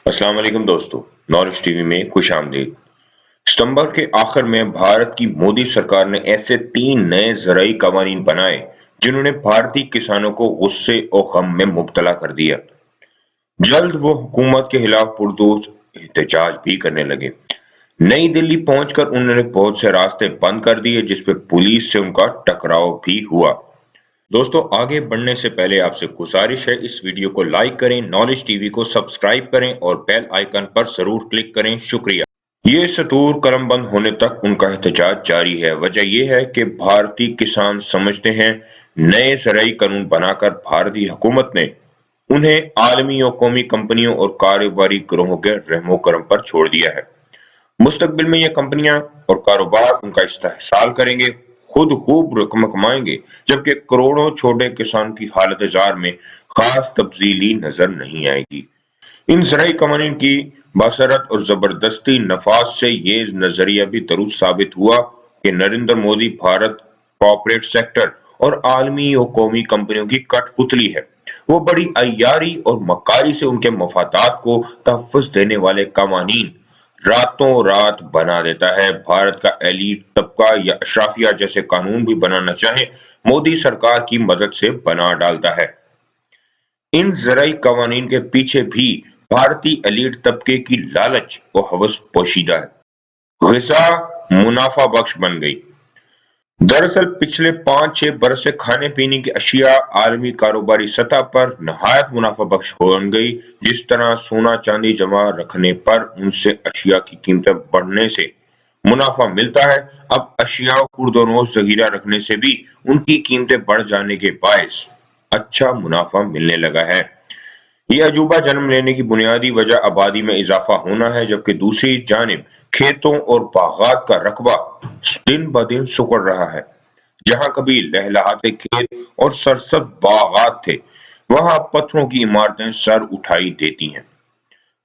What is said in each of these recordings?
अस्सलाम वालेकुम दोस्तों, नॉलेज टीवी में खुश आमदीद। सितंबर के आखिर में भारत की मोदी सरकार ने ऐसे 3 नए ज़राई कवानीन बनाए जिन्होंने भारतीय किसानों को गुस्से और गम में मुब्तला कर दिया। जल्द वो हुकूमत के खिलाफ पुरजोर एहतजाज भी करने लगे। नई दिल्ली पहुंचकर उन्होंने बहुत से रास्ते बंद कर दिए जिसपे पुलिस से उनका टकराव भी हुआ। दोस्तों, आगे बढ़ने से पहले आपसे गुजारिश है, इस वीडियो को लाइक करें, नॉलेज टीवी को सब्सक्राइब करें और बेल आइकन पर जरूर क्लिक करें। शुक्रिया। ये सतूर कलमबंद होने तक उनका एहतजाज जारी है। वजह यह है कि भारतीय किसान समझते हैं नए ज़राई कानून बनाकर भारतीय हुकूमत ने उन्हें आलमी और कौमी कंपनियों और कारोबारी गिरोहों के रहमो करम पर छोड़ दिया है। मुस्तकबिल में ये कंपनियां और कारोबार उनका इस्तेहसाल करेंगे, खुद खूब रकम कमाएंगे, जबकि करोड़ों छोटे किसान की हालत जार में खास तब्दीली नजर नहीं आएगी। इन ज़राई कवानीन की बासरत और जबरदस्ती नफाज से ये नजरिया भी दुरुस्त साबित हुआ कि नरेंद्र मोदी भारत कॉर्पोरेट सेक्टर और आलमी और कौमी कंपनियों की कठपुतली है। वो बड़ी अय्यारी और मक्कारी से उनके मफादात को तहफ़्फ़ुज़ देने वाले कवानीन रातों रात बना देता है। भारत का एलीट तबका या अशराफिया जैसे कानून भी बनाना चाहे, मोदी सरकार की मदद से बना डालता है। इन ज़राई कवानीन के पीछे भी भारतीय एलीट तबके की लालच और हवस पोशीदा है। ग़िज़ा मुनाफा बख्श बन गई। दरअसल पिछले 5-6 बरस से खाने पीने की अशिया आलमी कारोबारी सतह पर नहायत मुनाफा बख्श बन गई। जिस तरह सोना चांदी जमा रखने पर उनसे अशिया की कीमतें बढ़ने से मुनाफा मिलता है, अब अशिया खुर्दोनोश ज़ख़ीरा रखने से भी उनकी कीमतें बढ़ जाने के बायस अच्छा मुनाफा मिलने लगा है। ये अजूबा जन्म लेने की बुनियादी वजह आबादी में इजाफा होना है, जबकि दूसरी जानिब खेतों और बागात का रकबा दिन ब दिन सिकुड़ रहा है। जहां कभी लहलहाते खेत और सरसब्ज बागात थे, वहां पत्थरों की इमारतें सर उठाई देती हैं।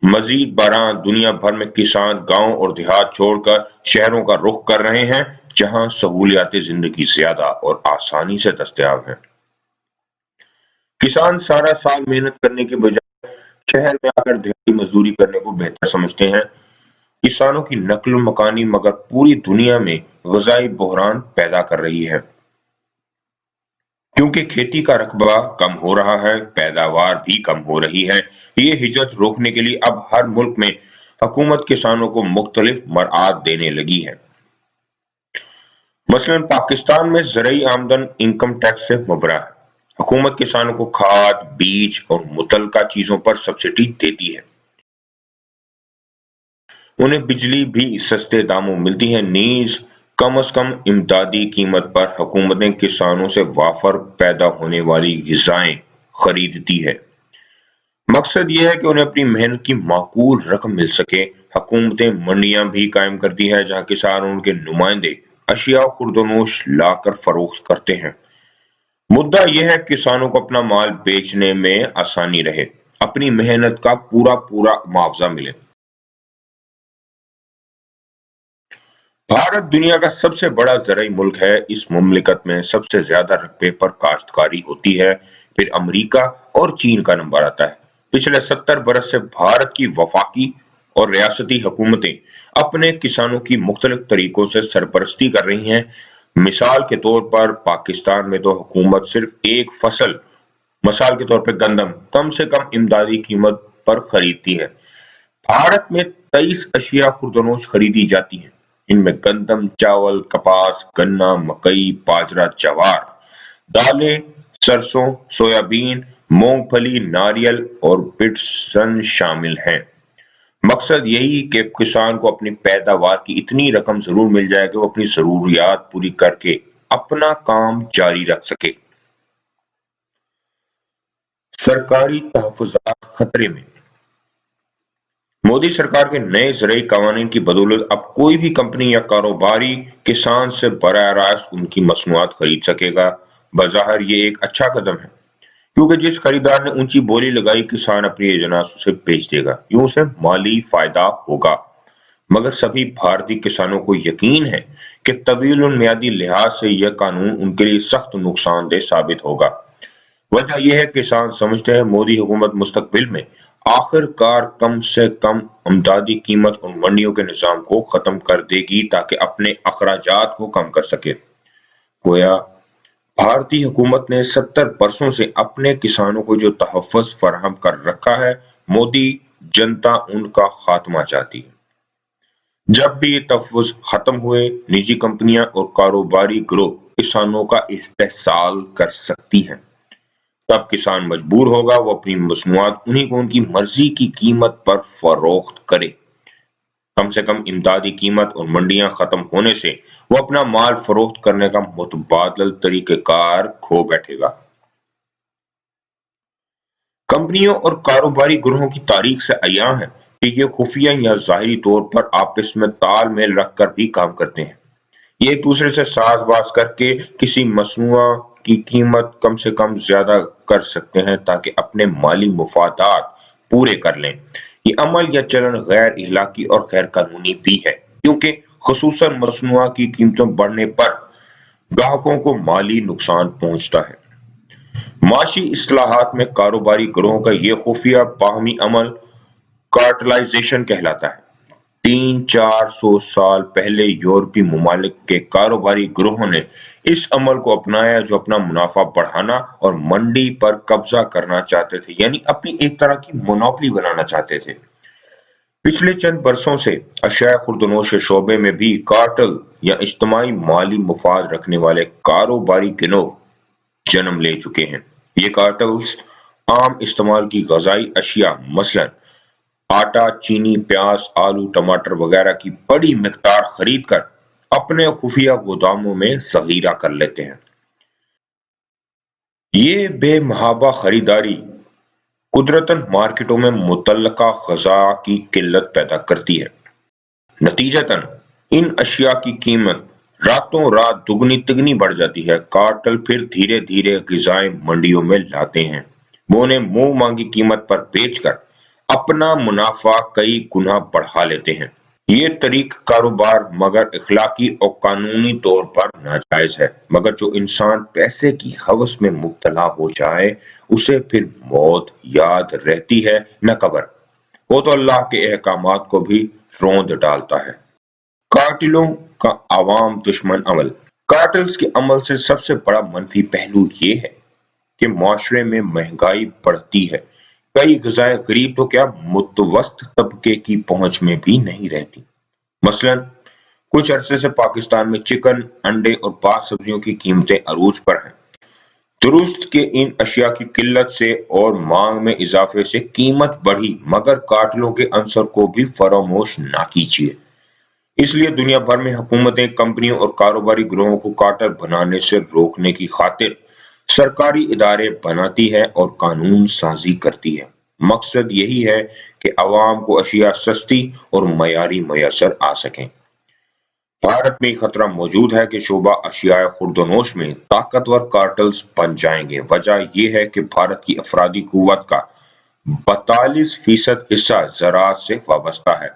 मजीद बरआं दुनिया भर में किसान गांव और देहात छोड़कर शहरों का रुख कर रहे हैं, जहां सहूलियात जिंदगी ज्यादा और आसानी से दस्तयाब हैं। किसान सारा साल मेहनत करने के बजाय शहर में आकर दिहाड़ी मजदूरी करने को बेहतर समझते हैं। किसानों की नक्ल मकानी मगर पूरी दुनिया में ग़िज़ाई बहरान पैदा कर रही है, क्योंकि खेती का रकबा कम हो रहा है, पैदावार भी कम हो रही है। ये हिजरत रोकने के लिए अब हर मुल्क में हुकूमत किसानों को मुख्तलिफ मरआत देने लगी है। मसलन पाकिस्तान में ज़राई आमदन इनकम टैक्स से मुबरा है। हुकूमत किसानों को खाद, बीज और मुतल्लका चीजों पर सब्सिडी देती है। उन्हें बिजली भी सस्ते दामों मिलती है। नीज कम अज कम इमदादी कीमत पर हुकूमतें किसानों से वाफर पैदा होने वाली ग़िज़ाएं खरीदती है। मकसद यह है कि उन्हें अपनी मेहनत की माकूल रकम मिल सके। हुकूमतें मंडियां भी कायम करती है, जहां किसान और उनके नुमाइंदे अशिया खुर्दोनोश लाकर फरोख्त करते हैं। मुद्दा यह है कि किसानों को अपना माल बेचने में आसानी रहे, अपनी मेहनत का पूरा पूरा मुआवजा मिले। भारत दुनिया का सबसे बड़ा ज़राई मुल्क है। इस मुमलिकत में सबसे ज्यादा रकबे पर काश्तकारी होती है, फिर अमरीका और चीन का नंबर आता है। पिछले 70 बरस से भारत की वफाकी और रियासती हुकूमतें अपने किसानों की मुख्तलिफ तरीकों से सरपरस्ती कर रही हैं। मिसाल के तौर पर पाकिस्तान में तो हुकूमत सिर्फ एक फसल, मिसाल के तौर पर गंदम, कम से कम इमदादी कीमत पर खरीदती है। भारत में 23 अशिया खुर्दनोश खरीदी जाती हैं। इनमें गंदम, चावल, कपास, गन्ना, मकई, बाजरा, जवार, दालें, सरसों, सोयाबीन, मूंगफली, नारियल और बिट्सन शामिल हैं। मकसद यही कि किसान को अपनी पैदावार की इतनी रकम जरूर मिल जाए कि वो अपनी जरूरियात पूरी करके अपना काम जारी रख सके। सरकारी तहफुजात खतरे में। मोदी सरकार के नए ज़राई कानून की बदौलत अब कोई भी कंपनी या कारोबारी किसान से बराह रास्त उनकी मसनूआत खरीद सकेगा। बज़ाहिर ये एक अच्छा कदम है, क्योंकि जिस खरीदार ने ऊंची बोली लगाई, किसान अपनी एजनास उसे बेच देगा, यूं उसे माली फायदा होगा। मगर सभी भारतीय किसानों को यकीन है कि तवील मियादी लिहाज से यह कानून उनके लिए सख्त नुकसानदेह साबित होगा। वजह यह है कि किसान समझते हैं मोदी हुकूमत मुस्तकबिल में آخر کار کم سے کم امدادی قیمت اور منڈیوں کے نظام کو ختم کر دے گی تاکہ اپنے اخراجات کو کم کر سکے۔ گویا بھارتی حکومت نے 70 برسوں سے اپنے کسانوں کو جو تحفظ فراہم کر رکھا ہے، مودی جنتا ان کا خاتمہ چاہتی ہے۔ جب بھی یہ تحفظ ختم ہوئے، نجی کمپنیاں اور کاروباری گروہ کسانوں کا استحصال کر سکتی ہیں۔ تب کسان مجبور ہوگا وہ اپنی مصنوعات انہی کو ان کی مرضی کی قیمت پر فروخت کرے۔ کم سے کم امدادی قیمت اور منڈیاں ختم ہونے سے وہ اپنا مال فروخت کرنے کا متبادل طریقہ کار کھو بیٹھے گا۔ کمپنیوں اور کاروباری گروہوں کی تاریخ سے عیاں ہے کہ یہ خفیہ یا ظاہری طور پر آپس میں تال میل رکھ کر بھی کام کرتے ہیں۔ یہ ایک دوسرے سے ساز باز کر کے کسی مصنوعہ کی قیمت کم سے کم زیادہ کر سکتے ہیں تاکہ اپنے مالی مفادات پورے کر لیں۔ یہ عمل یا چلن غیر اخلاقی اور غیر قانونی بھی ہے، کیونکہ خصوصاً مصنوعہ کی قیمتوں بڑھنے پر گاہکوں کو مالی نقصان پہنچتا ہے۔ معاشی اصلاحات میں کاروباری گروہوں کا یہ خفیہ باہمی عمل کارٹلائزیشن کہلاتا ہے۔ 300-400 سال پہلے یورپی ممالک کے کاروباری گروہوں نے اس عمل کو اپنایا جو اپنا منافع بڑھانا اور منڈی پر قبضہ کرنا چاہتے تھے، یعنی اپنی ایک طرح کی مونوپلی بنانا چاہتے تھے۔ پچھلے چند برسوں سے اشیاء خوردنوش کے شعبے میں بھی کارٹل یا اجتماعی مالی مفاد رکھنے والے کاروباری گروہ جنم لے چکے ہیں۔ یہ کارٹلز عام استعمال کی غذائی اشیاء مثلا آٹا، چینی، پیاز، آلو، ٹماٹر وغیرہ کی بڑی مقدار خرید کر اپنے خفیہ گوداموں میں ذخیرہ کر لیتے ہیں۔ یہ بے محابہ خریداری قدرتاً مارکیٹوں میں متعلقہ غذا کی قلت پیدا کرتی ہے۔ نتیجتاً ان اشیاء کی قیمت راتوں رات دگنی تگنی بڑھ جاتی ہے۔ کارٹل پھر دھیرے دھیرے غذائیں منڈیوں میں لاتے ہیں، وہ انہیں منہ مانگی قیمت پر بیچ کر اپنا منافع کئی گنا بڑھا لیتے ہیں۔ یہ طریق کاروبار مگر اخلاقی اور قانونی طور پر ناجائز ہے، مگر جو انسان پیسے کی ہوس میں مبتلا ہو جائے اسے پھر موت یاد رہتی ہے نہ قبر۔ وہ تو اللہ کے احکامات کو بھی روند ڈالتا ہے۔ کارٹلوں کا عوام دشمن عمل۔ کارٹلز کے عمل سے سب سے بڑا منفی پہلو یہ ہے کہ معاشرے میں مہنگائی بڑھتی ہے۔ کئی غذائیں غریب تو کیا متوسط طبقے کی پہنچ میں بھی نہیں رہتی۔ مثلا کچھ عرصے سے پاکستان میں چکن، انڈے اور بعض سبزیوں کی قیمتیں عروج پر ہیں۔ درست کہ ان اشیاء کی قلت سے اور مانگ میں اضافے سے قیمت بڑھی، مگر کارٹلوں کے عنصر کو بھی فراموش نہ کیجیے۔ اس لیے دنیا بھر میں حکومتیں کمپنیوں اور کاروباری گروہوں کو کارٹل بنانے سے روکنے کی خاطر سرکاری ادارے بناتی ہے اور قانون سازی کرتی ہے۔ مقصد یہی ہے کہ عوام کو اشیاء سستی اور معیاری میسر آ سکیں۔ بھارت میں یہ خطرہ موجود ہے کہ شعبہ اشیاء خوردونوش میں طاقتور کارٹلز بن جائیں گے۔ وجہ یہ ہے کہ بھارت کی افرادی قوت کا 42% حصہ زراعت سے وابستہ ہے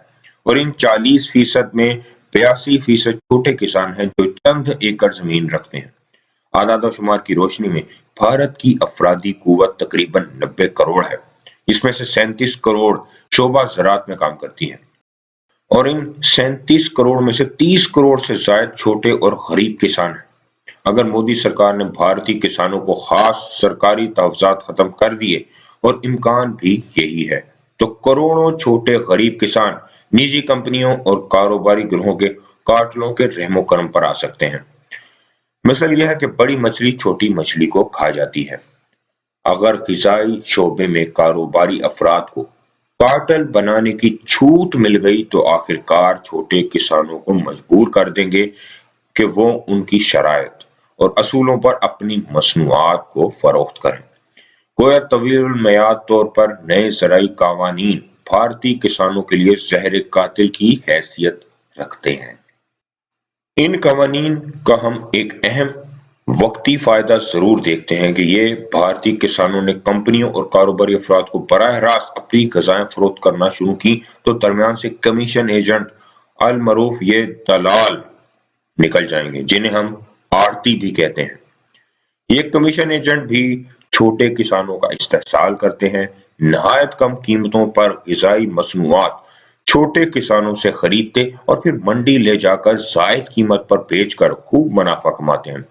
اور ان 40% میں 82% چھوٹے کسان ہیں جو چند ایکڑ زمین رکھتے ہیں۔ اعداد و شمار کی روشنی میں بھارت کی افرادی قوت تقریباً 90 کروڑ ہے، جس میں سے 37 کروڑ شعبہ زراعت میں کام کرتی ہے، اور ان 37 کروڑ میں سے 30 کروڑ سے زائد چھوٹے اور غریب کسان ہیں۔ اگر مودی سرکار نے بھارتی کسانوں کو خاص سرکاری تحفظات ختم کر دیے، اور امکان بھی یہی ہے، تو کروڑوں چھوٹے غریب کسان نجی کمپنیوں اور کاروباری گروہوں کے کارٹلوں کے رحم و کرم پر آ سکتے ہیں۔ مثل یہ ہے کہ بڑی مچھلی چھوٹی مچھلی کو کھا جاتی ہے۔ اگر غذائی شعبے میں کاروباری افراد کو کارٹل بنانے کی چھوٹ مل گئی تو آخر کار چھوٹے کسانوں کو مجبور کر دیں گے کہ وہ ان کی شرائط اور اصولوں پر اپنی مصنوعات کو فروخت کریں۔ گویا طویل المیعاد طور پر نئے زرعی قوانین بھارتی کسانوں کے لیے زہر قاتل کی حیثیت رکھتے ہیں۔ ان قوانین کا ہم ایک اہم وقتی فائدہ ضرور دیکھتے ہیں کہ یہ بھارتی کسانوں نے کمپنیوں اور کاروباری افراد کو براہ راست اپنی غذائیں فروخت کرنا شروع کی تو درمیان سے کمیشن ایجنٹ المعروف یہ دلال نکل جائیں گے، جنہیں ہم آڑتی بھی کہتے ہیں۔ یہ کمیشن ایجنٹ بھی چھوٹے کسانوں کا استحصال کرتے ہیں، नहायत कम कीमतों पर ग़िज़ाई मसनूआत छोटे किसानों से खरीदते और फिर मंडी ले जाकर ज़ायद कीमत पर बेचकर खूब मुनाफा कमाते हैं।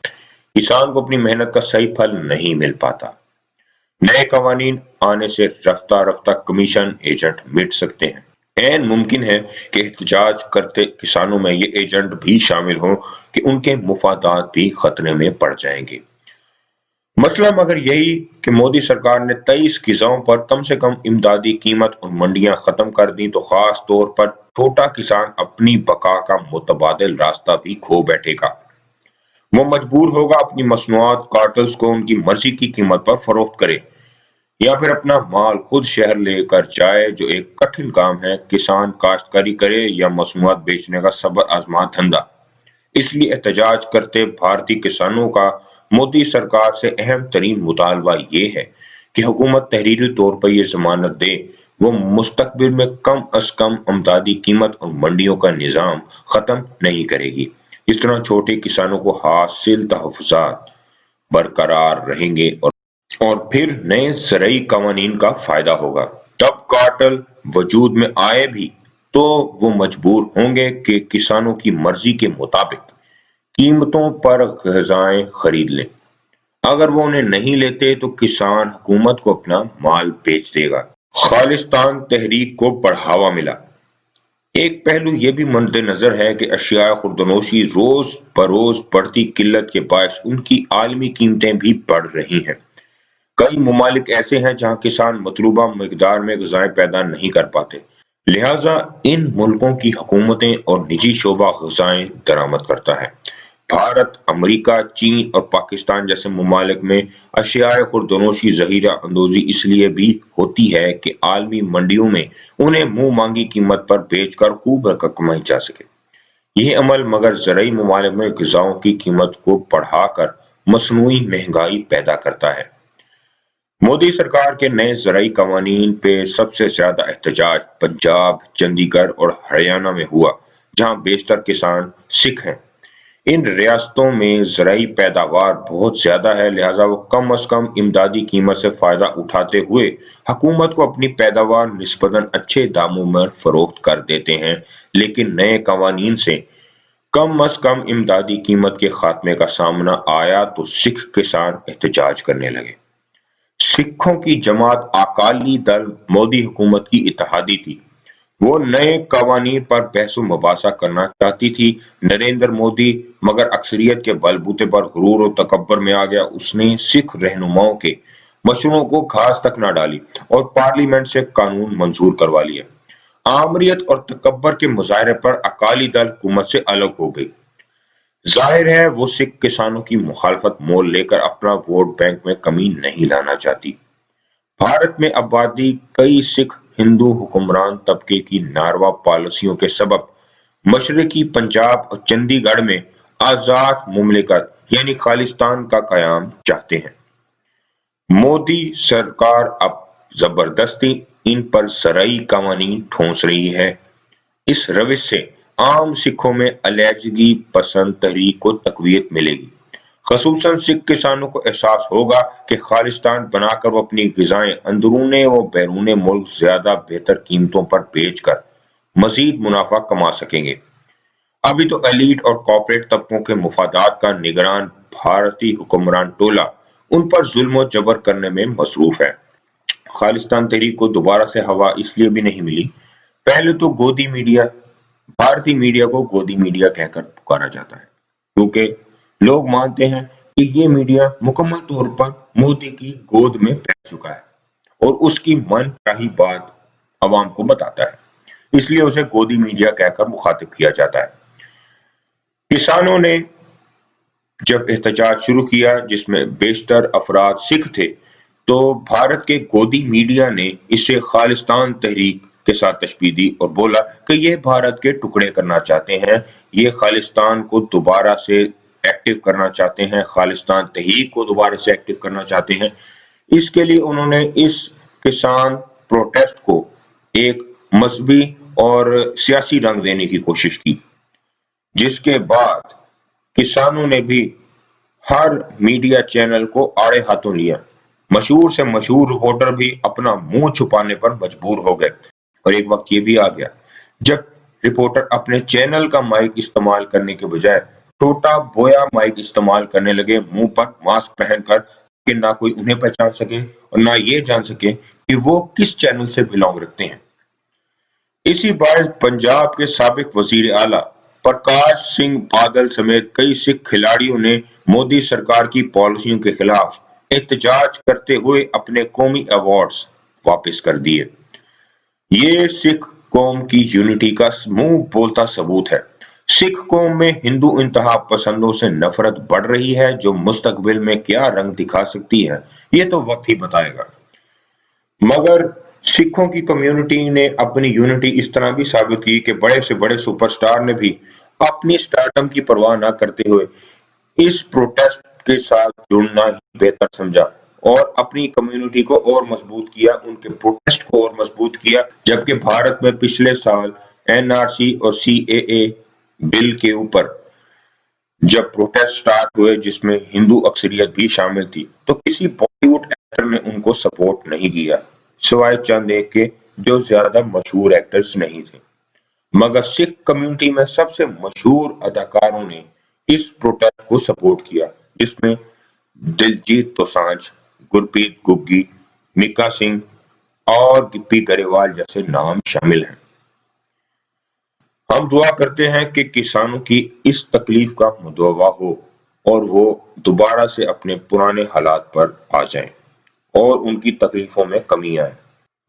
किसान को अपनी मेहनत का सही फल नहीं मिल पाता। नए कवानीन आने से रफ्ता रफ्ता कमीशन एजेंट मिट सकते हैं। ऐन मुमकिन है कि एहतजाज करते किसानों में ये एजेंट भी शामिल हों कि उनके मुफादात भी खतरे में पड़ जाएंगे। मसला मगर यही कि मोदी सरकार ने 23 ग़िज़ाओं पर कम से कम इमदादी कीमत और मंडियां खत्म कर दी तो खास तौर पर छोटा किसान अपनी बका का मुतबादिल रास्ता भी खो बैठेगा। वो मजबूर होगा अपनी मसनूआत कार्टल्स को उनकी मर्जी की कीमत पर फरोख्त करे या फिर अपना माल खुद शहर लेकर जाए, जो एक कठिन काम है। किसान काश्तकारी करे या मसनूआत बेचने का सब्र आजमा धंधा। इसलिए एहतजाज करते भारतीय किसानों का मोदी सरकार से अहम तरीन मुतालबा ये है कि हुकूमत तहरीरी तौर पर यह जमानत दे वो मुस्तकबिल में कम अज कम अमदादी कीमत और मंडियों का निज़ाम खत्म नहीं करेगी। इस तरह छोटे किसानों को हासिल तहफ़्फ़ुज़ात बरकरार रहेंगे और फिर नए ज़रई कवानीन का फ़ायदा होगा। तब कार्टेल वजूद में आए भी तो वो मजबूर होंगे कि किसानों की मर्जी के मुताबिक कीमतों पर ग़िज़ाएं खरीद लें। अगर वो उन्हें नहीं लेते तो किसान हुकूमत को अपना माल बेच देगा। खालिस्तान तहरीक को बढ़ावा मिला। एक पहलू ये भी मद्देनजर है कि अशिया खुर्दनोशी रोज बरोज बढ़ती किल्लत के बायस उनकी आलमी कीमतें भी बढ़ रही हैं। कई ममालिक ऐसे हैं जहां किसान मतलूबा मिकदार में ग़िज़ाएं पैदा नहीं कर पाते, लिहाजा इन मुल्कों की हुकूमतें और निजी शोबा ग़िज़ाएं दरामद करता है। भारत, अमेरिका, चीन और पाकिस्तान जैसे ममालिक में अशियाए खुर्दनोशी ज़हीरा अंदोज़ी इसलिए भी होती है कि आलमी मंडियों में उन्हें मुंह मांगी कीमत पर बेचकर खूब रकम कमाई जा सके। यह अमल मगर ज़रई ममालिक में ग़िज़ाओं की कीमत को बढ़ाकर मसनूई महंगाई पैदा करता है। मोदी सरकार के नए ज़रई कवानीन पे सबसे ज्यादा एहतजाज पंजाब, चंडीगढ़ और हरियाणा में हुआ, जहां बेशतर किसान सिख हैं। इन रियासतों में ज़रई पैदावार बहुत ज्यादा है, लिहाजा वो कम अज कम इमदादी कीमत से फायदा उठाते हुए हुकूमत को अपनी पैदावार निस्बतन अच्छे दामों में फरोख्त कर देते हैं। लेकिन नए कवानीन से कम अज कम इमदादी कीमत के खात्मे का सामना आया तो सिख किसान एहतजाज करने लगे। सिखों की जमात अकाली दल मोदी हुकूमत की इत्तेहादी थी। वो नए कवानीन पर बहस मुबासा करना चाहती थी। नरेंद्र मोदी मगर अक्सरियत के बलबूते पर गुरूर और तकब्बर में आ गया। उसने सिख रहनुमाओं के मशवरों को घास तक न डाली और पार्लियामेंट से कानून मंजूर करवा लिया। आमरीत और तकब्बर के मुजाहरे पर अकाली दल हुकूमत से अलग हो गई। जाहिर है वो सिख किसानों की मुखालफत मोल लेकर अपना वोट बैंक में कमी नहीं लाना चाहती। भारत में आबादी कई सिख हिंदू हुक्मरान तबके की नारवा पॉलिसियों के सबब मशरकी पंजाब और चंडीगढ़ में आजाद मुमलिकत यानी खालिस्तान का कयाम चाहते हैं। मोदी सरकार अब जबरदस्ती इन पर ज़रई कवानीन ठोंस रही है। इस रविश से आम सिखों में अलैजगी पसंद तहरीक को तकवीत मिलेगी। खसूसन सिख किसानों को एहसास होगा कि खालिस्तान बनाकर वो अपनी ग़िज़ाएं अंदरूने व बैरूने मुल्क ज्यादा बेहतर कीमतों पर बेचकर मजीद मुनाफा कमा सकेंगे। अभी तो एलीट और कॉर्पोरेट तबकों के मुफादात का निगरान भारतीय हुक्मरान टोला उन पर जुल्म और जबर करने में मसरूफ है। खालिस्तान तहरीक को दोबारा से हवा इसलिए भी नहीं मिली। पहले तो गोदी मीडिया, भारतीय मीडिया को गोदी मीडिया कहकर पुकारा जाता है, क्योंकि लोग मानते हैं कि ये मीडिया मुकम्मल तौर पर मोदी की गोद में बैठ चुका है और उसकी मनचाही बात अवाम को बताता है, इसलिए उसे गोदी मीडिया कहकर मुखातिब किया जाता है। किसानों ने जब एहतजाज शुरू किया, जिसमें बेशतर अफराद सिख थे, तो भारत के गोदी मीडिया ने इसे खालिस्तान तहरीक के साथ तशबीह दी और बोला कि ये भारत के टुकड़े करना चाहते हैं, ये खालिस्तान को दोबारा से एक्टिव करना चाहते हैं, खालिस्तान तहरीक को दोबारा से एक्टिव करना चाहते हैं। इसके लिए उन्होंने इस किसान प्रोटेस्ट को एक मजहबी और सियासी रंग देने की कोशिश की, जिसके बाद किसानों ने भी हर मीडिया चैनल को आड़े हाथों लिया। मशहूर से मशहूर रिपोर्टर भी अपना मुंह छुपाने पर मजबूर हो गए। और एक वक्त ये भी आ गया जब रिपोर्टर अपने चैनल का माइक इस्तेमाल करने के बजाय छोटा बोया माइक इस्तेमाल करने लगे, मुंह पर मास्क पहनकर, कि ना कोई उन्हें पहचान सके और ना ये जान सके कि वो किस चैनल से बिलोंग रखते हैं। इसी बार पंजाब के साबिक वजीर आला प्रकाश सिंह बादल समेत कई सिख खिलाड़ियों ने मोदी सरकार की पॉलिसियों के खिलाफ एहतजाज करते हुए अपने कौमी अवार्ड्स वापस कर दिए। ये सिख कौम की यूनिटी का मुंह बोलता सबूत है। सिख कौम में हिंदू इंतहा पसंदों से नफरत बढ़ रही है, जो मुस्तकबिल में क्या रंग दिखा सकती है ये तो वक्त ही बताएगा। मगर सिखों की कम्युनिटी ने अपनी यूनिटी इस तरह भी साबित की कि बड़े से बड़े सुपरस्टार ने भी अपनी स्टारडम की परवाह न करते हुए इस प्रोटेस्ट के साथ जुड़ना ही बेहतर समझा और अपनी कम्युनिटी को और मजबूत किया, उनके प्रोटेस्ट को और मजबूत किया। जबकि भारत में पिछले साल एनआरसी और सीएए बिल के ऊपर जब प्रोटेस्ट स्टार्ट हुए, जिसमें हिंदू अक्सरियत भी शामिल थी, तो किसी बॉलीवुड एक्टर ने उनको सपोर्ट नहीं किया, सिवाय चंद एक के जो ज्यादा मशहूर एक्टर्स नहीं थे। मगर सिख कम्युनिटी में सबसे मशहूर अदाकारों ने इस प्रोटेस्ट को सपोर्ट किया, जिसमें दिलजीत दोसांझ, गुरप्रीत गुग्गी, मिका सिंह और गिप्पी गरेवाल जैसे नाम शामिल हैं। हम दुआ करते हैं कि किसानों की इस तकलीफ का मुदावा हो और वो दोबारा से अपने पुराने हालात पर आ जाएं और उनकी तकलीफों में कमी आए।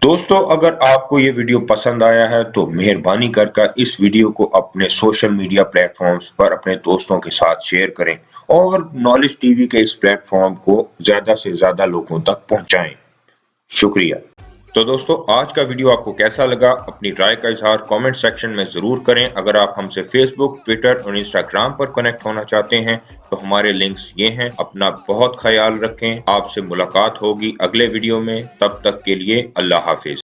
दोस्तों, अगर आपको ये वीडियो पसंद आया है तो मेहरबानी कर इस वीडियो को अपने सोशल मीडिया प्लेटफॉर्म्स पर अपने दोस्तों के साथ शेयर करें और नॉलेज टीवी के इस प्लेटफॉर्म को ज्यादा से ज्यादा लोगों तक पहुंचाएं। शुक्रिया। तो दोस्तों, आज का वीडियो आपको कैसा लगा? अपनी राय का इजहार कमेंट सेक्शन में जरूर करें। अगर आप हमसे फेसबुक, ट्विटर और इंस्टाग्राम पर कनेक्ट होना चाहते हैं तो हमारे लिंक्स ये हैं। अपना बहुत ख्याल रखें। आपसे मुलाकात होगी अगले वीडियो में। तब तक के लिए अल्लाह हाफिज।